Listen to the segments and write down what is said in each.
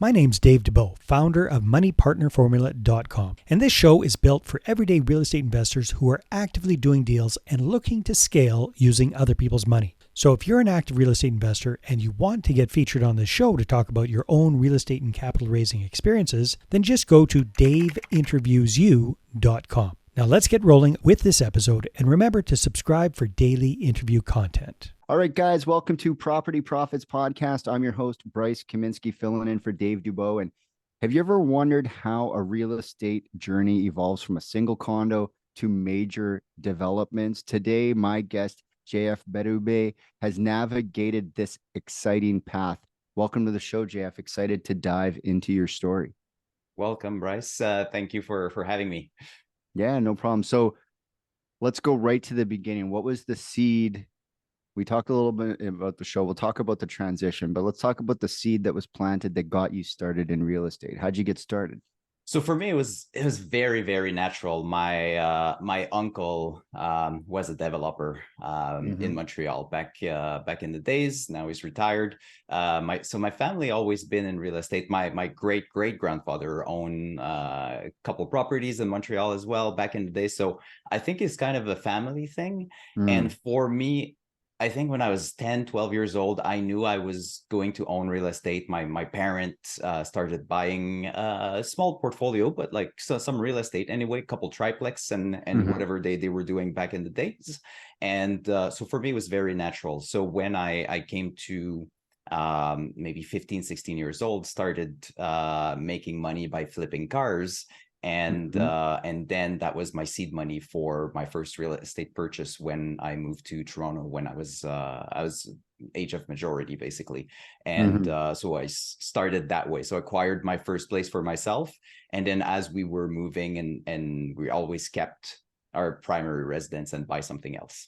My name's Dave DeBow, founder of MoneyPartnerFormula.com, and this show is built for everyday real estate investors who are actively doing deals and looking to scale using other people's money. So if you're an active real estate investor and you want to get featured on this show to talk about your own real estate and capital raising experiences, then just go to daveinterviewsyou.com. Now let's get rolling with this episode, and remember to subscribe for daily interview content. All right, guys, welcome to Property Profits Podcast. I'm your host, Bryce Kaminsky, filling in for Dave Dubois. And have you ever wondered how a real estate journey evolves from a single condo to major developments? Today, my guest, JF Berube, has navigated this exciting path. Welcome to the show, JF. Excited to dive into your story. Welcome, Bryce. Thank you for having me. Yeah, no problem. So let's go right to the beginning. What was the seed? We talked a little bit about the show. We'll talk about the transition, but let's talk about the seed that was planted that got you started in real estate. How'd you get started? So for me, it was very, very natural. My uncle was a developer in Montreal back in the days. Now he's retired. My family always been in real estate. My great grandfather owned a couple properties in Montreal as well back in the day. So I think it's kind of a family thing. And for me, I think when I was 10, 12 years old, I knew I was going to own real estate. My parents started buying a small portfolio, but like some real estate anyway, a couple triplex and whatever they were doing back in the days. And so for me, it was very natural. So when I came to maybe 15, 16 years old, started making money by flipping cars. And then that was my seed money for my first real estate purchase when I moved to Toronto when I was age of majority basically. And so I started that way. So I acquired my first place for myself. And then as we were moving and we always kept our primary residence and buy something else.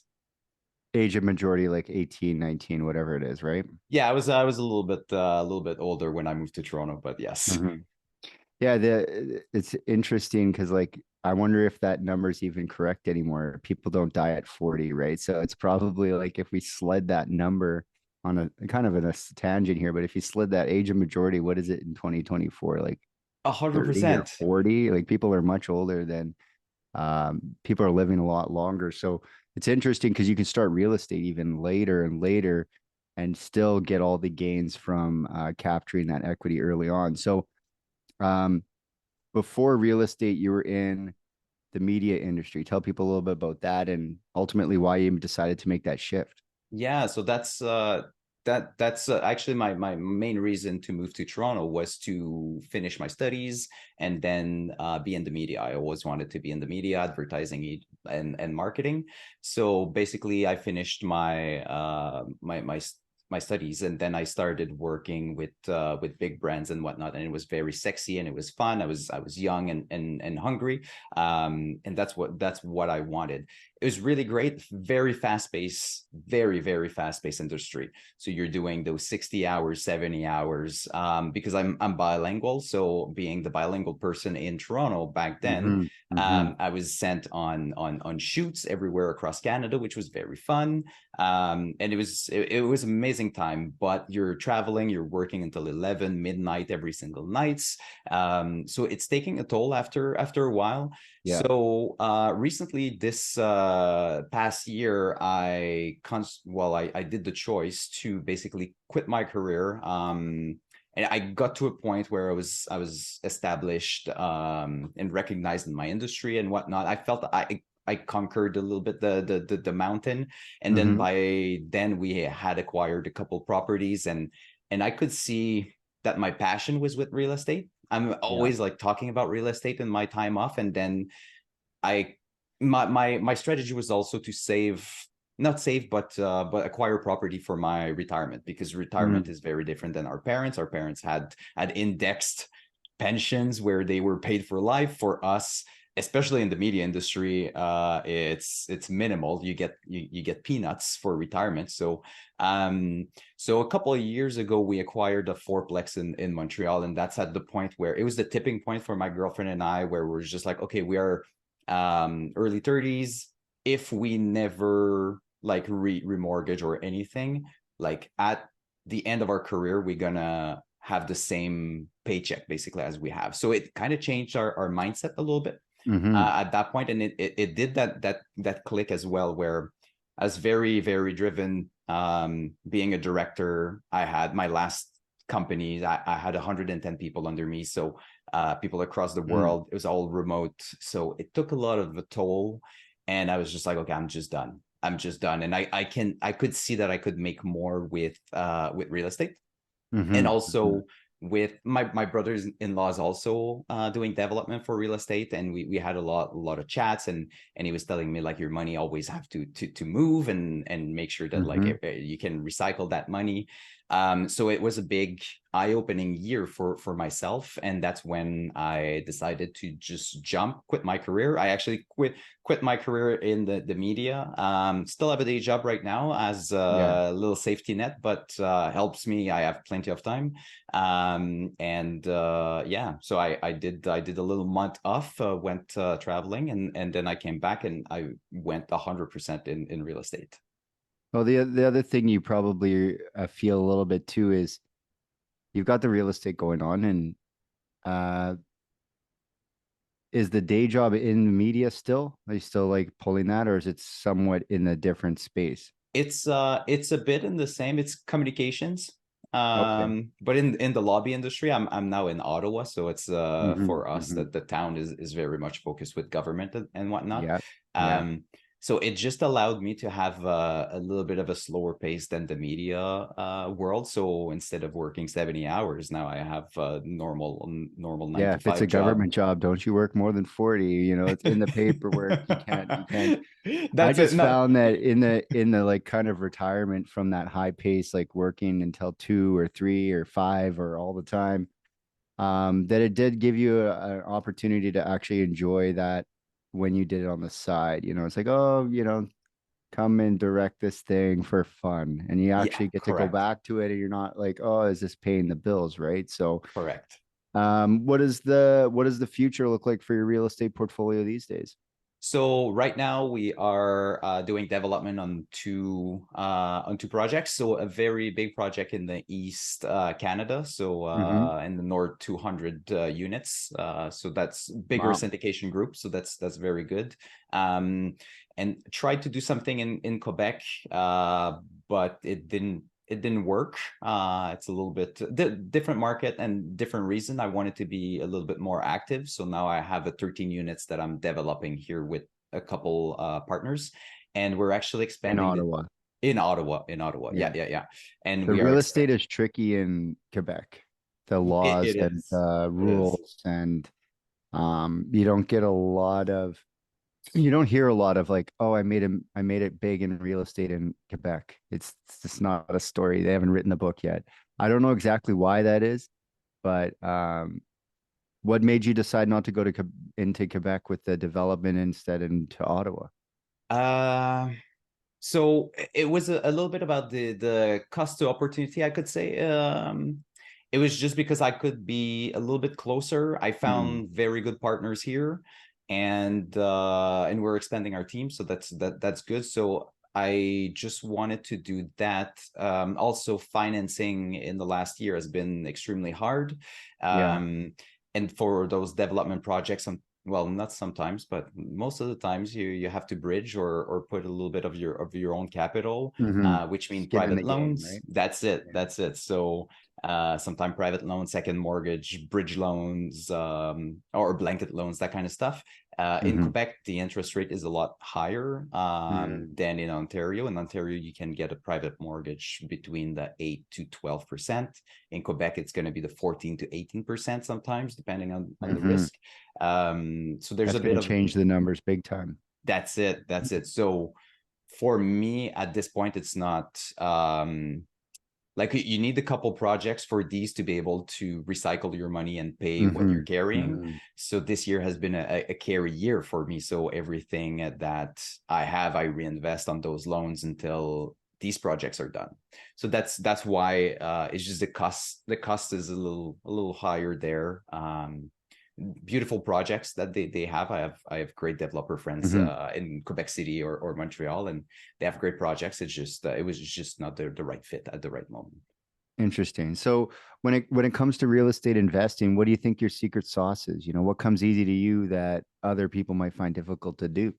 Age of majority, like 18, 19, whatever it is, right? Yeah, I was a little bit older when I moved to Toronto, but yes. Yeah, it's interesting because like I wonder if that number is even correct anymore. People don't die at 40, right? So it's probably like if we slid that number on a kind of in a tangent here, but if you slid that age of majority, what is it in 2024? Like 100%. 40? Like people are much older than people are living a lot longer. So it's interesting because you can start real estate even later and later and still get all the gains from capturing that equity early on. So before real estate, you were in the media industry. Tell people a little bit about that and ultimately why you decided to make that shift. Yeah, so that's actually my main reason to move to Toronto was to finish my studies and then be in the media. I always wanted to be in the media, advertising and marketing. So basically, I finished my studies, and then I started working with big brands and whatnot, and it was very sexy and it was fun. I was young and hungry, and that's what I wanted. It was really great, very fast-paced, very fast-paced industry. So you're doing those 60 hours, 70 hours, because I'm bilingual. So being the bilingual person in Toronto back then, I was sent on shoots everywhere across Canada, which was very fun. And it was amazing time, but you're traveling, you're working until 11 midnight every single nights. So it's taking a toll after a while. Yeah. So recently, this past year, I did the choice to basically quit my career. And I got to a point where I was established and recognized in my industry and whatnot. I felt I conquered a little bit the mountain, and then by then we had acquired a couple properties, and I could see that my passion was with real estate. I'm always like talking about real estate in my time off, and then my strategy was also to not save, but acquire property for my retirement, because retirement is very different than our parents. Our parents had indexed pensions where they were paid for life. For us, especially in the media industry, it's minimal. You get peanuts for retirement. So a couple of years ago, we acquired a fourplex in Montreal, and that's at the point where it was the tipping point for my girlfriend and I, where we're just like, okay, we are early 30s. If we never like remortgage or anything, like at the end of our career, we're gonna have the same paycheck basically as we have. So it kind of changed our mindset a little bit Mhm. at that point, and it did that click as well, where I was very, very driven. Being a director, I had my last company, I had 110 people under me, so people across the Mm. world. It was all remote, so it took a lot of a toll, and I was just like, okay, I'm just done. I'm just done, and I could see that I could make more with real estate, and Mhm. Mhm. also with my brothers-in-laws also doing development for real estate, and we had a lot of chats, and he was telling me like, your money always have to move, and make sure that like Mhm. you can recycle that money. So it was a big eye-opening year for myself, and that's when I decided to just quit my career. I actually quit my career in the media. Still have a day job right now as Yeah. a little safety net, but helps me. I have plenty of time. Yeah, so I did a little month off, went traveling, and then I came back and I went 100% in real estate. Well, the other thing you probably feel a little bit too is you've got the real estate going on, and uh, is the day job in the media still? Are you still like pulling that, or is it somewhat in a different space? It's a bit in the same. It's communications. Okay. But in the lobby industry, I'm now in Ottawa, so it's Hmm. for us Hmm. that the town is very much focused with government and whatnot. Yeah. Yeah. Um, so it just allowed me to have a little bit of a slower pace than the media world. So instead of working 70 hours, now I have a normal nine Yeah. to If it's a five job. government job, don't you work more than 40? You know, it's in the paperwork. You can't. I That's it. just No, found that in the like kind of retirement from that high pace, like working until 2 or 3 or 5 or all the time, that it did give you an opportunity to actually enjoy that when you did it on the side. You know, it's like, oh, come and direct this thing for fun. And you yeah, actually get to go correct, back to it and you're not like, oh, is this paying the bills, right? So correct. what does the future look like for your real estate portfolio these days? So right now we are doing development on two projects. So a very big project in the East Canada, so Mm-hmm. in the North 200 units. So that's bigger Wow. syndication group. So that's very good. Um, and tried to do something in Quebec, but it didn't work. It's a little bit different market and different reason. I wanted to be a little bit more active. So now I have a 13 units that I'm developing here with a couple partners. And we're actually In expanding Ottawa. in Ottawa, in Ottawa. Yeah, Yeah. yeah, yeah. And The we are real estate is tricky in Quebec. The laws it and is. It is. rules and you don't get a lot of you don't hear a lot of like, oh, I made it big in real estate in Quebec. It's just not a story. They haven't written the book yet. I don't know exactly why that is, but what made you decide not to go into Quebec with the development instead into Ottawa? Uh, so it was a little bit about the cost to opportunity, I could say. It was just because I could be a little bit closer. I Mm, found very good partners here, and we're expanding our team, so that's good. So I just wanted to do that. Also, financing in the last year has been extremely hard. yeah. And for those development projects, well, not sometimes, but most of the times you have to bridge or put a little bit of your own capital, Hmm. which means Skin in private the game, loans. right? That's it. Yeah. That's it. So sometimes private loans, second mortgage, bridge loans, or blanket loans, that kind of stuff. In Hmm. Quebec, the interest rate is a lot higher Mm. than in Ontario. In Ontario, you can get a private mortgage between the 8 to 12%. In Quebec, it's going to be the 14 to 18% sometimes, depending on the Hmm. risk. So there's That's a going bit to of change the numbers big time. that's it. That's it. So for me at this point, it's not like you need a couple projects for these to be able to recycle your money and pay what you're Hmm. carrying. Hmm. So this year has been a carry year for me. So everything that I have, I reinvest on those loans until these projects are done. So that's why it's just the cost is a little higher there. Beautiful projects that they have. I have great developer friends Hmm. in Quebec City or Montreal, and they have great projects. It's just it was just not the right fit at the right moment. Interesting. So when it comes to real estate investing, what do you think your secret sauce is? What comes easy to you that other people might find difficult to do?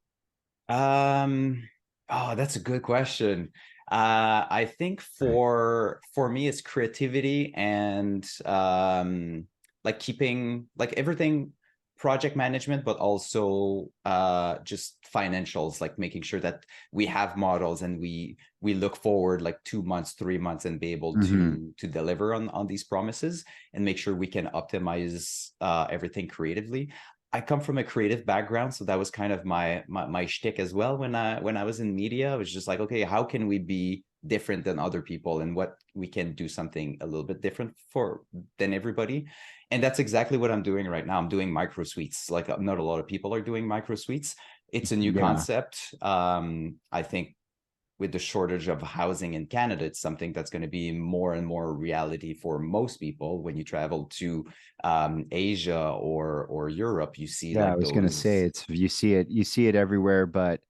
Um, oh, that's a good question. I think for me, it's creativity and like keeping like everything project management, but also just financials, like making sure that we have models and we look forward like 2 months, 3 months, and be able Hmm. to deliver on these promises and make sure we can optimize everything creatively. I come from a creative background, so that was kind of my shtick as well. When I was in media, I was just like, okay, how can we be different than other people, and what we can do something a little bit different for than everybody. And that's exactly what I'm doing right now. I'm doing micro suites. Like not a lot of people are doing micro suites. It's a new Yeah. concept. I think with the shortage of housing in Canada, it's something that's going to be more and more reality for most people. When you travel to Asia or Europe, you see Yeah, I like was gonna say those. you see it everywhere, but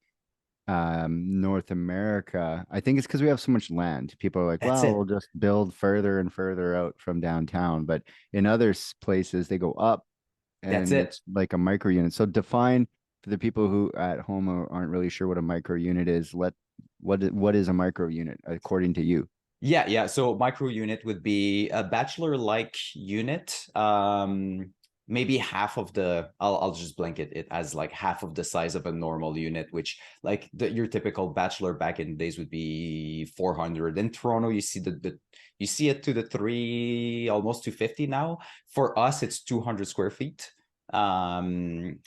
North America, I think it's because we have so much land. People are like, That's well, we'll it. just build further and further out from downtown. But in other places, they go up That's and it. it's like a micro unit. So define for the people who at home aren't really sure what a micro unit is. What is a micro unit according to you? Yeah. So micro unit would be a bachelor-like unit. Maybe half of the. I'll just blanket it as like half of the size of a normal unit, which like your typical bachelor back in the days would be 400. In Toronto, you see you see it to the three, almost 250 now. For us, it's 200 square feet. Um,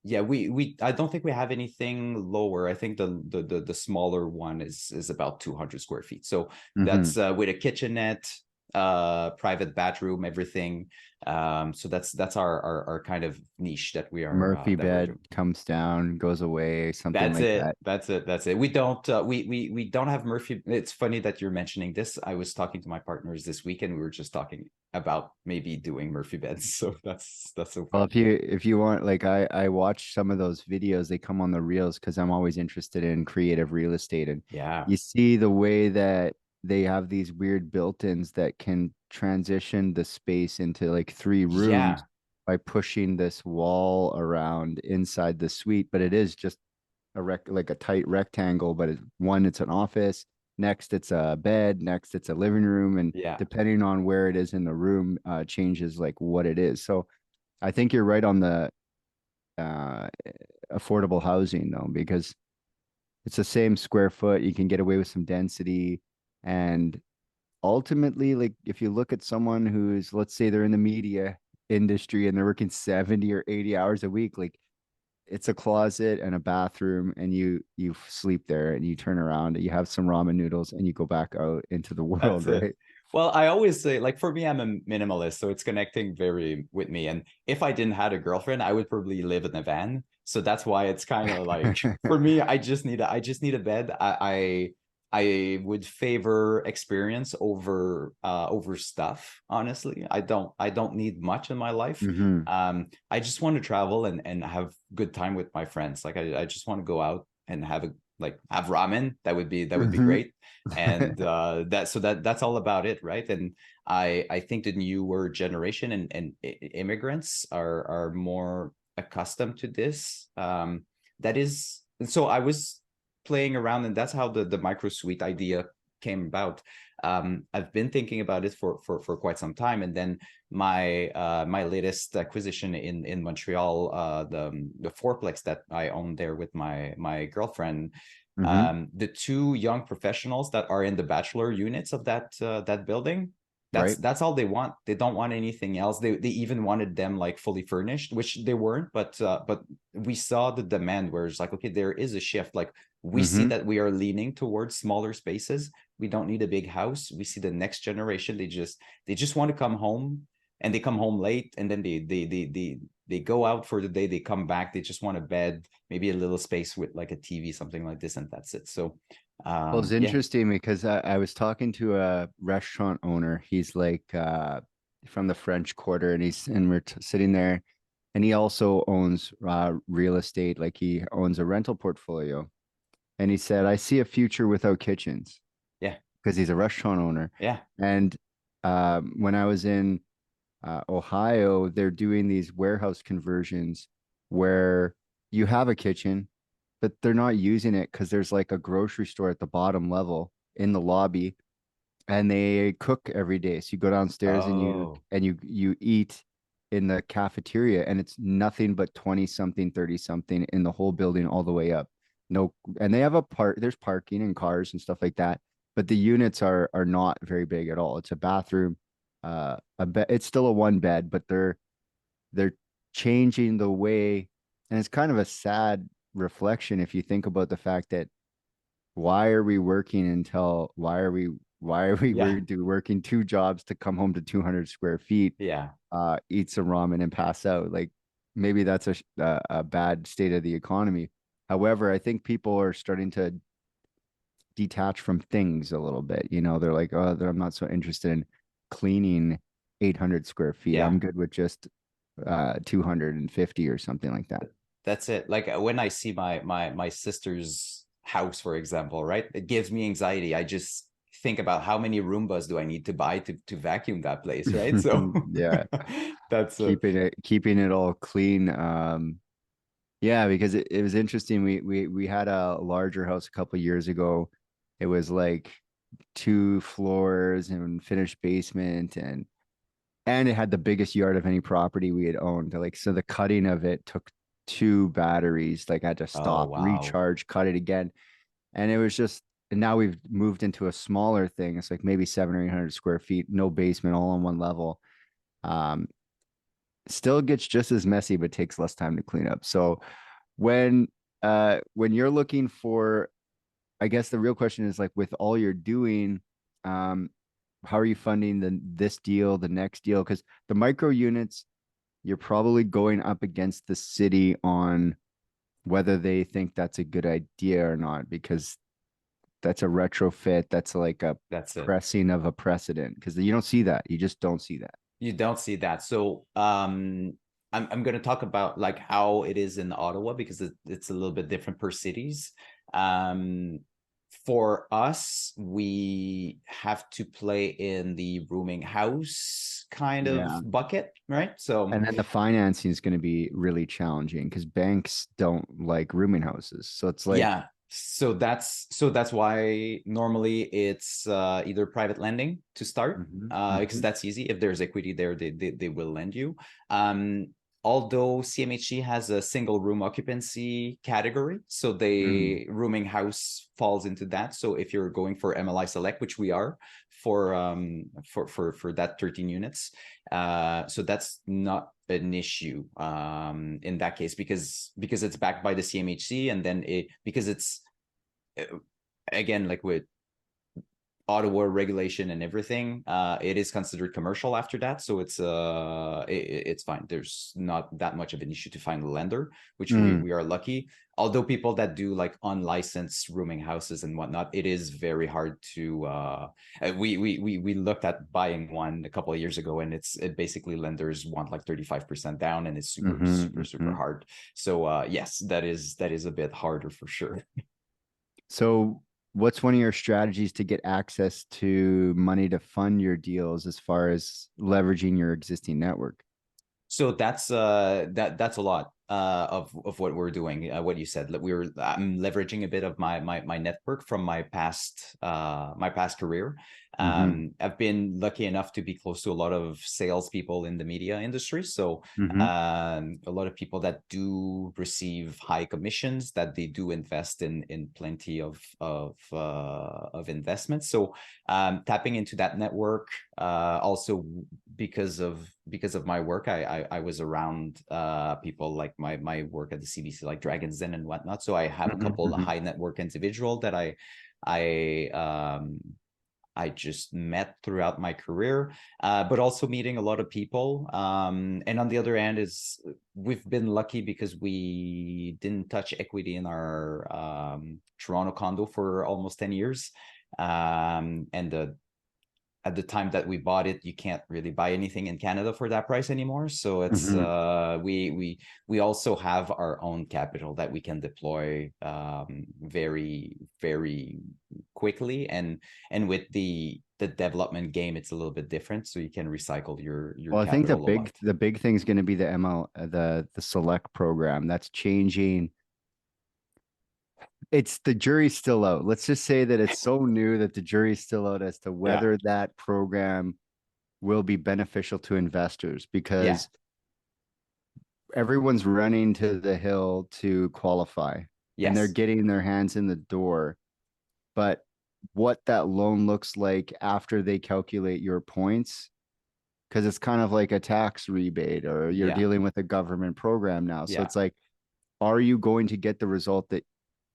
yeah, we I don't think we have anything lower. I think the smaller one is about 200 square feet. So Hmm. that's with a kitchenette, private bathroom, everything. So that's our kind of niche Murphy that we're bed doing. comes down, goes away, something That's like it. that. That's it. That's it. We don't we don't have Murphy. It's funny that you're mentioning this. I was talking to my partners this weekend. We were just talking about maybe doing Murphy beds. So that's so Well, fun. if you want, like I watch some of those videos, they come on the reels because I'm always interested in creative real estate, and Yeah. you see the way that they have these weird built-ins that can transition the space into like three rooms Yeah. by pushing this wall around inside the suite, but it is just like a tight rectangle, but it's an office, next it's a bed, next it's a living room, and Yeah. depending on where it is in the room, changes like what it is. So I think you're right on the uh, affordable housing though, because it's the same square foot. You can get away with some density. And ultimately, like if you look at someone who's, let's say they're in the media industry and they're working 70 or 80 hours a week, like it's a closet and a bathroom and you sleep there and you turn around and you have some ramen noodles and you go back out into the That's world, it. right? Well, I always say, like, for me, I'm a minimalist, so it's connecting very with me. And if I didn't have a girlfriend, I would probably live in a van. So that's why it's kind of like for me, I just need a bed. I would favor experience over stuff. Honestly, I don't need much in my life. Hmm. I just want to travel and have good time with my friends. Like I just want to go out and have a like have ramen. That would be Hmm. great. And that's all about it, right? And I think the newer generation and immigrants are more accustomed to this. That is, so I was playing around, and that's how the micro suite idea came about. I've been thinking about it for quite some time, and then my latest acquisition in Montreal, the fourplex that I own there with my girlfriend, Hmm. the two young professionals that are in the bachelor units of that building, Right. that's all they want. They don't want anything else. They even wanted them like fully furnished, which they weren't, but we saw the demand where it's like, okay, there is a shift. Like we see Hmm. that we are leaning towards smaller spaces. We don't need a big house. We see the next generation, they just want to come home, and they come home late, and then they go out for the day, they come back, they just want a bed, maybe a little space with like a TV, something like this, and that's it. So Well, it's yeah. interesting because I was talking to a restaurant owner. He's like from the French Quarter, and we're sitting there, and he also owns real estate. Like he owns a rental portfolio, and he said, "I see a future without kitchens Yeah. because he's a restaurant owner. Yeah. And when I was in Ohio, they're doing these warehouse conversions where you have a kitchen, but they're not using it because there's like a grocery store at the bottom level in the lobby, and they cook every day. So you go downstairs and Oh, you eat in the cafeteria, and it's nothing but 20 something, 30 something in the whole building all the way up. No, and they have there's parking and cars and stuff like that, but the units are not very big at all. It's a bathroom, a bed. It's still a one bed, but they're changing the way, and it's kind of a sad reflection if you think about the fact that why are we yeah. working two jobs to come home to 200 square feet, Yeah. eat some ramen and pass out? Like, maybe that's a bad state of the economy. However, I think people are starting to detach from things a little bit. They're like, oh, I'm not so interested in cleaning 800 square feet. Yeah. I'm good with just 250 or something like that. That's it. Like when I see my sister's house, for example, right? It gives me anxiety. I just think about how many Roombas do I need to buy to vacuum that place, right? So Yeah, that's keeping it all clean. Yeah, because it was interesting. We had a larger house a couple years ago. It was like 2 floors and finished basement, and it had the biggest yard of any property we had owned. Like, so the cutting of it took 2 batteries. Like, I had to oh stop, wow. recharge, cut it again. And it was just, and now we've moved into a smaller thing. It's like maybe 700 or 800 square feet, no basement, all on one level. Um, Still gets just as messy, but takes less time to clean up. So when you're looking for, I guess the real question is, like, with all you're doing, um, how are you funding this deal, the next deal? Because the micro units, you're probably going up against the city on whether they think that's a good idea or not, because that's a retrofit. That's like a That's it. pressing of a precedent, because you don't see that. You just don't see that. You don't see that. So I'm going to talk about like how it is in Ottawa because it's a little bit different per cities. Um, for us, we have to play in the rooming house kind of Yeah. bucket, right? So And then the financing is going to be really challenging because banks don't like rooming houses. So it's like, yeah, so that's why normally it's either private lending to start mhm, because mhm, that's easy. If there's equity there, they will lend you. Um, Although CMHC has a single room occupancy category, so mm, the rooming house falls into that. So if you're going for MLI Select, which we are for that 13 units, so that's not an issue in that case because it's backed by the CMHC, and then it because it's uh, again like with Ottawa regulation and everything, it is considered commercial after that. So it's fine. There's not that much of an issue to find a lender, which we mm, we are lucky. Although people that do like unlicensed rooming houses and whatnot, it is very hard to we looked at buying one a couple of years ago, and it basically lenders want like 35% down, and it's super, super, mhm, super mhm. hard. So yes, that is a bit harder for sure. So what's one of your strategies to get access to money to fund your deals as far as leveraging your existing network? So that's a lot of what we're doing. What you said, that I'm leveraging a bit of my network from my past career. Hmm. I've been lucky enough to be close to a lot of salespeople in the media industry. So Hmm. a lot of people that do receive high commissions, that they do invest in plenty of investments. So tapping into that network, also because of my work, I was around people like my work at the CBC, like Dragon's Den and whatnot. So I have a Hmm. couple of Hmm. high network individual that I I just met throughout my career, but also meeting a lot of people. And on the other hand, is we've been lucky because we didn't touch equity in our Toronto condo for almost 10 years, and at the time that we bought it, you can't really buy anything in Canada for that price anymore. So it's Mhm. we also have our own capital that we can deploy very, very quickly. And with the development game, it's a little bit different. So you can recycle your Well, I think capital a lot. the big thing is going to be the ML the select program that's changing. It's the jury's still out. Let's just say that it's so new that the jury's still out as to Yeah. whether that program will be beneficial to investors, Yeah. because everyone's running to the hill to qualify and they're Yes. getting their hands in the door. But what that loan looks like after they calculate your points, because it's kind of like a tax rebate or you're Yeah. dealing with a government program now. So Yeah. it's like, are you going to get the result that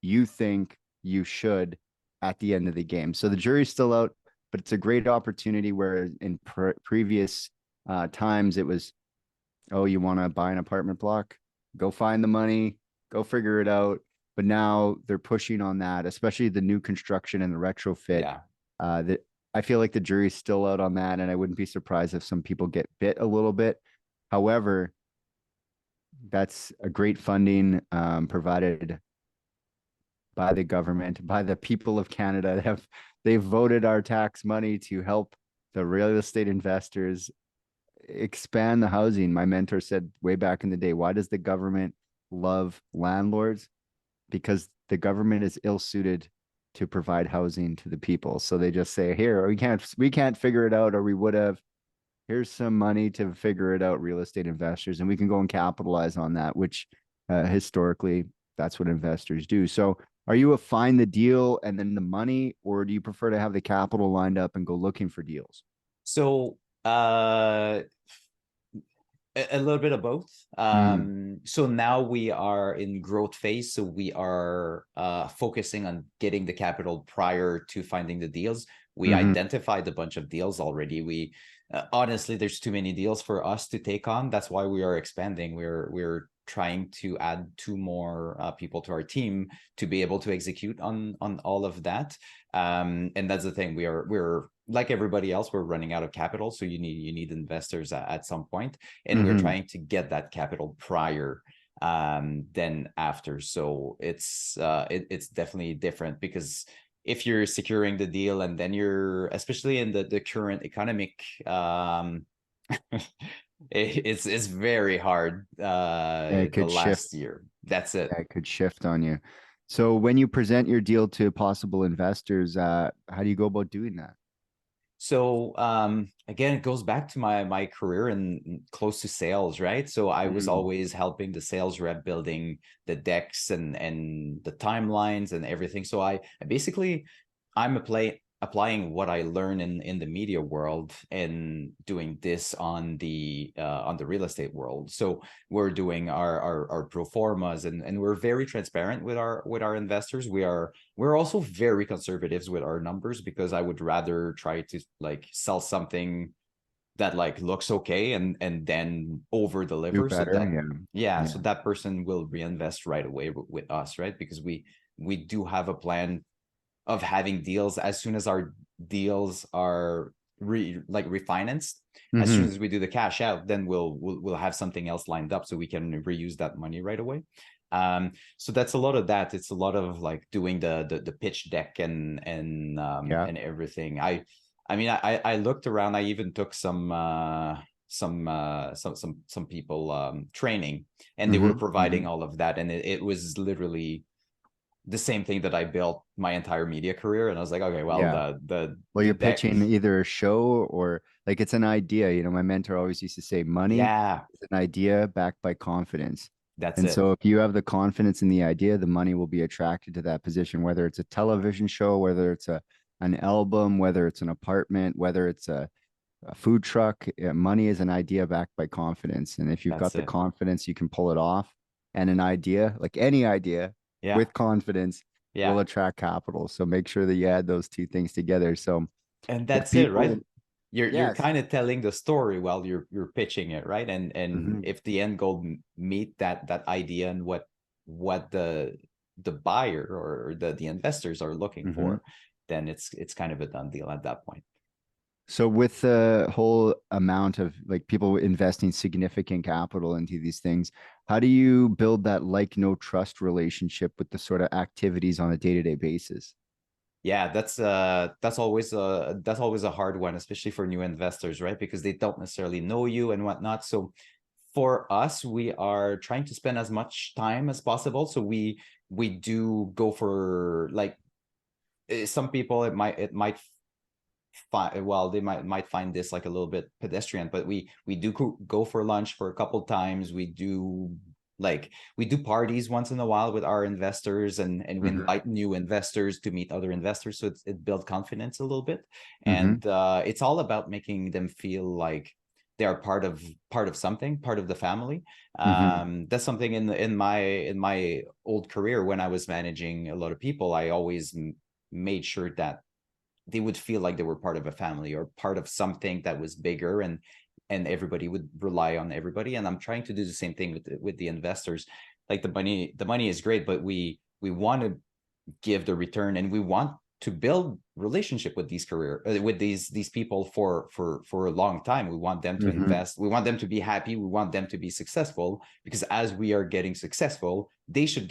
you think you should at the end of the game? So the jury's still out, but it's a great opportunity where in previous times it was, oh, you want to buy an apartment block? Go find the money, go figure it out. But now they're pushing on that, especially the new construction and the retrofit. Yeah. That I feel like the jury's still out on that, and I wouldn't be surprised if some people get bit a little bit. However, that's a great funding provided by the government, by the people of Canada. They've voted our tax money to help the real estate investors expand the housing. My mentor said way back in the day, why does the government love landlords? Because the government is ill suited to provide housing to the people. So they just say, here, we can't figure it out, or we would have. Here's some money to figure it out, real estate investors, and we can go and capitalize on that, which historically that's what investors do. So are you a find the deal and then the money, or do you prefer to have the capital lined up and go looking for deals? So a little bit of both. Mm, So now we are in growth phase. So we are focusing on getting the capital prior to finding the deals. We mhm, identified a bunch of deals already. We honestly, there's too many deals for us to take on. That's why we are expanding. We're trying to add two more people to our team to be able to execute on all of that. And that's the thing. We're like everybody else. We're running out of capital, so you need investors at some point, and we're mhm. trying to get that capital prior than after. So it's definitely different, because if you're securing the deal and then you're, especially in the current economic it's very hard Yeah, it the could shift. last year. That's it. Yeah, it could shift on you. So when you present your deal to possible investors, how do you go about doing that? So again, it goes back to my career and close to sales, right? So I was Mm, always helping the sales rep building the decks and the timelines and everything. So I basically applying what I learned in the media world and doing this on the real estate world. So we're doing our pro formas, and we're very transparent with our investors. We're also very conservatives with our numbers, because I would rather try to like sell something that like looks okay and then over do deliver, so better. that Yeah. so that person will reinvest right away with us, right? Because we do have a plan of having deals as soon as our deals are refinanced. As soon Hmm. as we do the cash out, then we'll have something else lined up so we can reuse that money right away. So that's a lot of that. It's a lot of like doing the pitch deck Yeah. and everything. I mean, I looked around. I even took some people training, and they were Hmm. providing Hmm. all of that, and it was literally the same thing that I built my entire media career. And I was like, okay, well, Yeah. Well, the you're deck, pitching either a show or like it's an idea. My mentor always used to say money yeah, is an idea backed by confidence. that's And it. so if you have the confidence in the idea, the money will be attracted to that position, whether it's a television show, whether it's an album, whether it's an apartment, whether it's a food truck. Money is an idea backed by confidence. And if you've That's got the it. confidence, you can pull it off. And an idea, like any idea Yeah, with confidence, yeah, will attract capital. So make sure that you add those two things together. So and if that's it, right? people, You're yes. kind of telling the story while you're pitching it, right? And Mhm. if the end goal meet that idea and what the buyer or the investors are looking Mhm. for, then it's kind of a done deal at that point. So with the whole amount of like people investing significant capital into these things, how do you build that like no trust relationship with the sort of activities on a day-to-day basis? Yeah, that's always a hard one, especially for new investors, right? Because they don't necessarily know you and whatnot. So for us, we are trying to spend as much time as possible. So we do go for like some people it might find, well, they might find this like a little bit pedestrian, but we do go for lunch for a couple times. We do parties once in a while with our investors, and we invite new investors to meet other investors, so it builds confidence a little bit. Mm-hmm. And it's all about making them feel like they are part of something, part of the family. Mm-hmm. That's something in my old career when I was managing a lot of people. I always made sure that they would feel like they were part of a family or part of something that was bigger, and everybody would rely on everybody. And I'm trying to do the same thing with the investors. Like the money is great, but we want to give the return, and we want to build relationship with these people for a long time. We want them to Mm-hmm. invest, we want them to be happy, we want them to be successful, because as we are getting successful, they should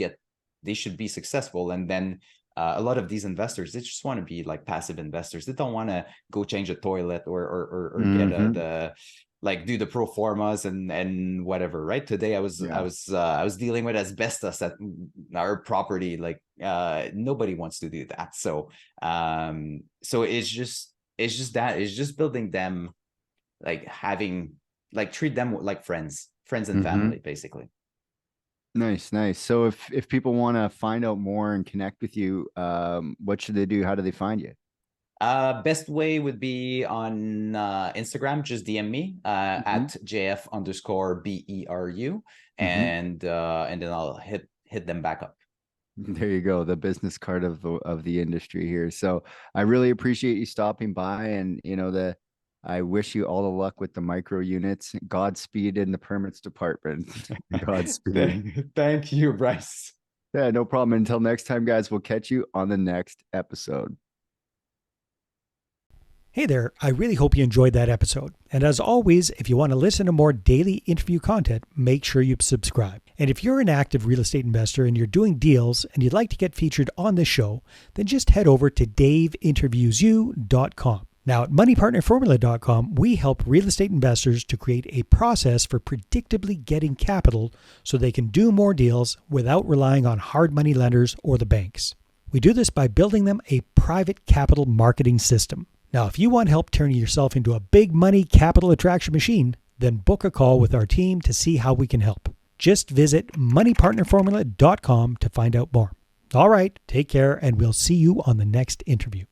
be successful. And then a lot of these investors, they just want to be like passive investors. They don't want to go change a toilet or get Mm-hmm. the like do the pro formas and whatever. Right? Today Yeah. I was dealing with asbestos at our property. Like nobody wants to do that. So it's just building them, like having, like treat them like friends and Mm-hmm. family, basically. Nice, nice. So if people want to find out more and connect with you, what should they do? How do they find you? Best way would be on Instagram. Just DM me Mm-hmm. at JF_BERU, Mm-hmm. and then I'll hit them back up. There you go, the business card of the industry here. So I really appreciate you stopping by, and I wish you all the luck with the micro units. Godspeed in the permits department. Godspeed. Thank you, Bryce. Yeah, no problem. Until next time, guys, we'll catch you on the next episode. Hey there, I really hope you enjoyed that episode. And as always, if you want to listen to more daily interview content, make sure you subscribe. And if you're an active real estate investor and you're doing deals and you'd like to get featured on this show, then just head over to daveinterviewyou.com. Now at moneypartnerformula.com, we help real estate investors to create a process for predictably getting capital so they can do more deals without relying on hard money lenders or the banks. We do this by building them a private capital marketing system. Now, if you want help turning yourself into a big money capital attraction machine, then book a call with our team to see how we can help. Just visit moneypartnerformula.com to find out more. All right, take care, and we'll see you on the next interview.